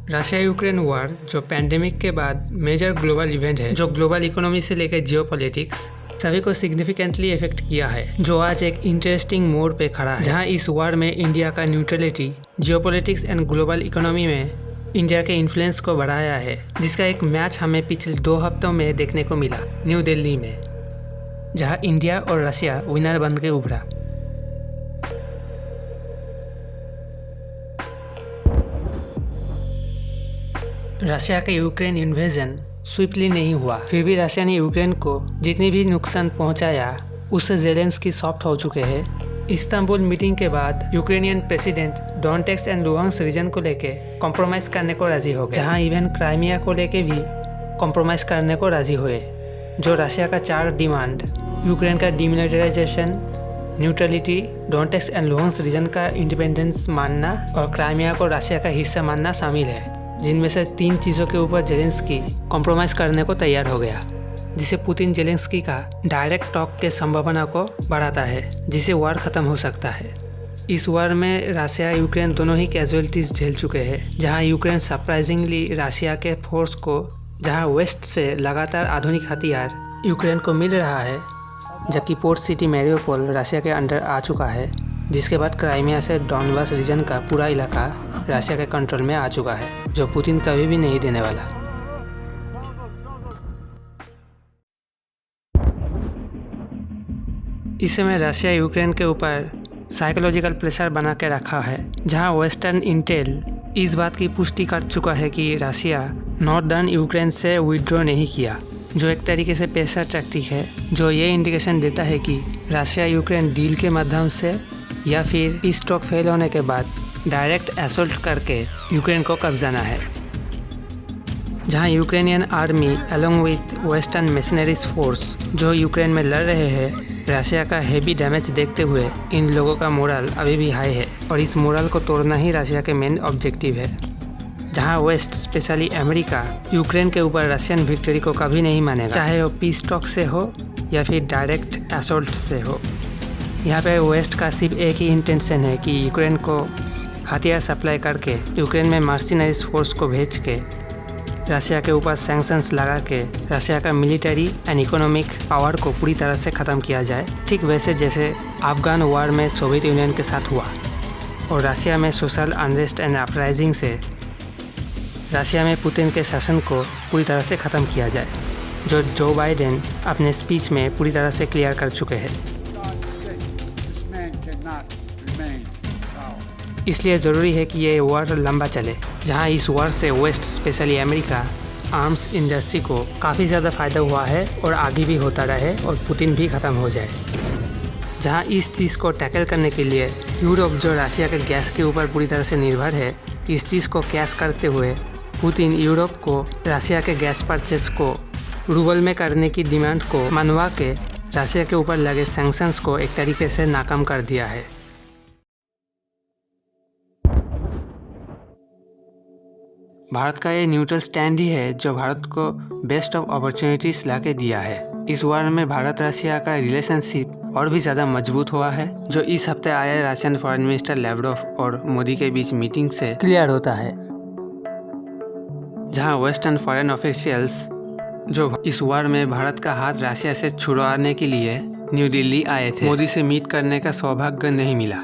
Russia Ukraine war जो pandemic के बाद मेजर ग्लोबल इवेंट है, जो ग्लोबल इकोनॉमी से लेकर जियोपॉलिटिक्स सभी को सिग्निफिकेंटली इफेक्ट किया है, जो आज एक इंटरेस्टिंग मोड़ पे खड़ा है, जहां इस वॉर में इंडिया का neutrality geopolitics and global economy में इंडिया के इन्फ्लुएंस को बढ़ाया है, जिसका एक मैच हमें पिछले 2 हफ्तों में देखने को मिला न्यू दिल्ली में, जहां इंडिया और रशिया विनर बन के उभरा। रशिया का यूक्रेन इन्वेजन स्विफ्टली नहीं हुआ, फिर भी रशिया ने यूक्रेन को जितनी भी नुकसान पहुंचाया उससे ज़ेलेंस्की सॉफ्ट हो चुके हैं। इस्तांबुल मीटिंग के बाद Ukrainian president Donetsk and Luhansk region को लेके कॉम्प्रोमाइज़ करने को राजी हो गए, जहां इवन क्राइमिया को लेके भी कॉम्प्रोमाइज़ करने को राजी हुए। जो रशिया का 4 डिमांड यूक्रेन का demilitarisation, neutrality, Donetsk and Luhansk region का इंडिपेंडेंस मानना और क्राइमिया को रशिया का हिस्सा मानना शामिल है, जिनमें से 3 चीज़ों के ऊपर ज़ेलेंस्की कॉम्प्रोमाइज़ करने को तैयार हो गया, जिसे पुतिन ज़ेलेंस्की का डायरेक्ट टॉक के संभावना को बढ़ाता है, जिसे वॉर ख़त्म हो सकता है। इस वॉर में रशिया यूक्रेन दोनों ही कैजुअलिटीज़ झेल चुके हैं, जहां यूक्रेन सरप्राइजिंगली रशिया के फोर्स को, जहां वेस्ट से लगातार आधुनिक हथियार यूक्रेन को मिल रहा है, जबकि पोर्ट सिटी मैरियोपोल रशिया के अंडर आ चुका है, जिसके बाद क्राइमिया से डॉनबास रीजन का पूरा इलाका रशिया के कंट्रोल में आ चुका है, जो पुतिन कभी भी नहीं देने वाला। इस समय रशिया यूक्रेन के ऊपर साइकोलॉजिकल प्रेशर बना के रखा है, जहां वेस्टर्न इंटेल इस बात की पुष्टि कर चुका है कि रशिया नॉर्दर्न यूक्रेन से विड्रॉ नहीं किया, जो एक तरीके से प्रेशर टैक्टिक है, जो ये इंडिकेशन देता है कि रशिया यूक्रेन डील के माध्यम से या फिर पीस टॉक फेल होने के बाद डायरेक्ट असॉल्ट करके यूक्रेन को कब्जाना है। जहां Ukrainian army along with western machineries force जो यूक्रेन में लड़ रहे हैं, रशिया का हेवी डैमेज देखते हुए इन लोगों का मोरल अभी भी हाई है, और इस मोरल को तोड़ना ही रशिया के मेन ऑब्जेक्टिव है। जहां वेस्ट स्पेशली अमेरिका यूक्रेन के ऊपर रशियन विक्ट्री को कभी नहीं मानेगा, चाहे वो पीस टॉक से हो या फिर डायरेक्ट असॉल्ट से हो। यहाँ पे वेस्ट का सिर्फ एक ही इंटेंशन है कि यूक्रेन को हथियार सप्लाई करके यूक्रेन में मर्सिनरीज फोर्स को भेज के रशिया के ऊपर सैंक्शंस लगा के रशिया का मिलिट्री एंड इकोनॉमिक पावर को पूरी तरह से ख़त्म किया जाए, ठीक वैसे जैसे अफगान वॉर में सोवियत यूनियन के साथ हुआ, और रशिया में सोशल अनरेस्ट एंड अपराइजिंग से रशिया में पुतिन के शासन को पूरी तरह से ख़त्म किया जाए, जो जो बाइडेन अपने स्पीच में पूरी तरह से क्लियर कर चुके हैं। इसलिए ज़रूरी है कि ये वॉर लंबा चले, जहां इस वॉर से west specially America arms industry को काफ़ी ज़्यादा फ़ायदा हुआ है और आगे भी होता रहे और पुतिन भी ख़त्म हो जाए। जहां इस चीज़ को टैकल करने के लिए यूरोप, जो रशिया के गैस के ऊपर पूरी तरह से निर्भर है, इस चीज़ को कैश करते हुए पुतिन यूरोप को रशिया के गैस परचेस को रूबल में करने की डिमांड को मनवा के रशिया के ऊपर लगे सैंक्शंस को एक तरीके से नाकाम कर दिया है। भारत का ये न्यूट्रल स्टैंड ही है जो भारत को बेस्ट ऑफ अपॉर्चुनिटीज ला के दिया है। इस वॉर में भारत रशिया का रिलेशनशिप और भी ज़्यादा मजबूत हुआ है, जो इस हफ्ते आए रशियन फॉरेन मिनिस्टर लैवरोव और मोदी के बीच मीटिंग से क्लियर होता है, जहां वेस्टर्न फॉरेन ऑफिशियल्स जो इस वॉर में भारत का हाथ रशिया से छुड़वाने के लिए न्यू दिल्ली आए थे, मोदी से मीट करने का सौभाग्य नहीं मिला,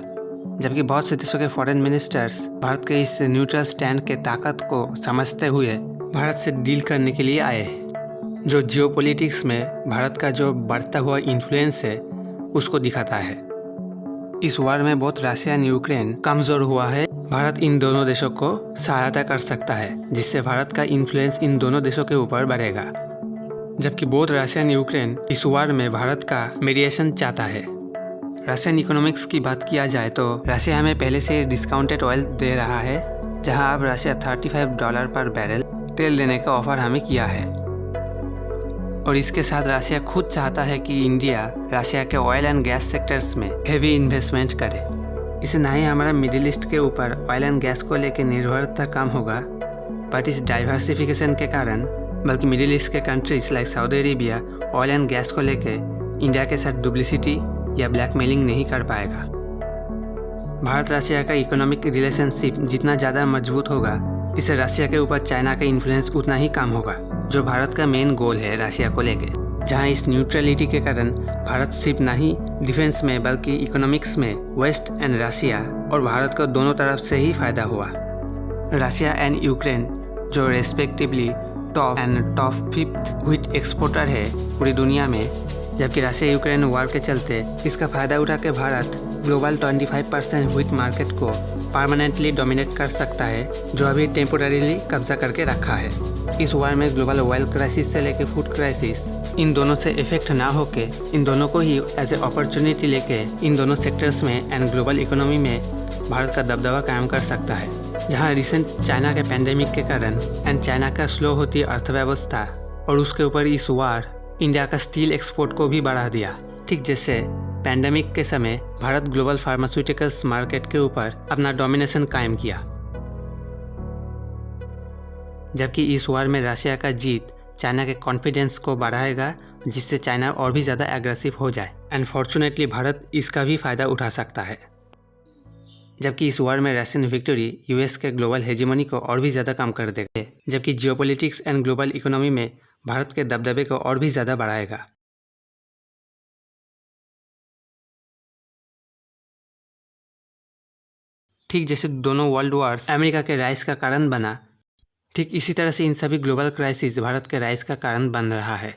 जबकि बहुत से देशों के फॉरेन मिनिस्टर्स भारत के इस न्यूट्रल स्टैंड के ताकत को समझते हुए भारत से डील करने के लिए आए, जो जियोपॉलिटिक्स में भारत का जो बढ़ता हुआ इन्फ्लुएंस है उसको दिखाता है। इस वॉर में बहुत रशिया एंड यूक्रेन कमज़ोर हुआ है, भारत इन दोनों देशों को सहायता कर सकता है, जिससे भारत का इन्फ्लुएंस इन दोनों देशों के ऊपर बढ़ेगा। जबकि बहुत रशिया एंड यूक्रेन इस वॉर में भारत का मीडिएशन चाहता है। रशियन इकोनॉमिक्स की बात किया जाए तो रशिया हमें पहले से डिस्काउंटेड ऑयल दे रहा है, जहां अब रशिया $35 पर बैरल तेल देने का ऑफर हमें किया है, और इसके साथ रशिया खुद चाहता है कि इंडिया रशिया के ऑयल एंड गैस सेक्टर्स में हेवी इन्वेस्टमेंट करे। इससे ना ही हमारा मिडिल ईस्ट के ऊपर ऑयल एंड गैस को लेकर निर्भरता कम होगा, बट इस डाइवर्सिफिकेशन के कारण बल्कि मिडिल ईस्ट के countries like Saudi Arabia oil and gas को लेकर इंडिया के साथ डुप्लिसिटी या ब्लैकमेलिंग नहीं कर पाएगा। भारत रशिया का इकोनॉमिक रिलेशनशिप जितना ज़्यादा मजबूत होगा, इससे रशिया के ऊपर चाइना का इन्फ्लुएंस उतना ही कम होगा, जो भारत का मेन गोल है रशिया को लेके। जहां इस न्यूट्रलिटी के कारण भारत सिर्फ ना ही डिफेंस में बल्कि इकोनॉमिक्स में वेस्ट एंड रशिया और भारत को दोनों तरफ से ही फायदा हुआ। रशिया एंड यूक्रेन जो respectively top 5th wheat exporter है पूरी दुनिया में, जबकि रशिया यूक्रेन वॉर के चलते इसका फ़ायदा उठा के भारत ग्लोबल 25% व्हीट मार्केट को परमानेंटली डोमिनेट कर सकता है, जो अभी टेम्पोररीली कब्जा करके रखा है। इस वॉर में ग्लोबल ऑयल क्राइसिस से लेके फूड क्राइसिस इन दोनों से इफेक्ट ना होके इन दोनों को ही एज ए अपॉर्चुनिटी लेके इन दोनों सेक्टर्स में एंड ग्लोबल इकोनॉमी में भारत का दबदबा कायम कर सकता है। जहां रिसेंट चाइना के पैंडेमिक के कारण एंड चाइना का स्लो होती अर्थव्यवस्था और उसके ऊपर इस वार इंडिया का स्टील एक्सपोर्ट को भी बढ़ा दिया, ठीक जैसे पैंडेमिक के समय भारत ग्लोबल फार्मास्यूटिकल्स मार्केट के ऊपर अपना डोमिनेशन कायम किया। जबकि इस वार में रशिया का जीत चाइना के कॉन्फिडेंस को बढ़ाएगा, जिससे चाइना और भी ज़्यादा एग्रेसिव हो जाए एंड फॉर्चुनेटली भारत इसका भी फ़ायदा उठा सकता है। जबकि इस वार में रशियन विक्ट्री यूएस के ग्लोबल हेजिमोनी को और भी ज़्यादा कम कर देगा, जबकि जियोपॉलिटिक्स एंड ग्लोबल इकोनॉमी में भारत के दबदबे को और भी ज़्यादा बढ़ाएगा। ठीक जैसे दोनों वर्ल्ड वॉर्स अमेरिका के राइज का कारण बना, ठीक इसी तरह से इन सभी ग्लोबल क्राइसिस भारत के राइज का कारण बन रहा है।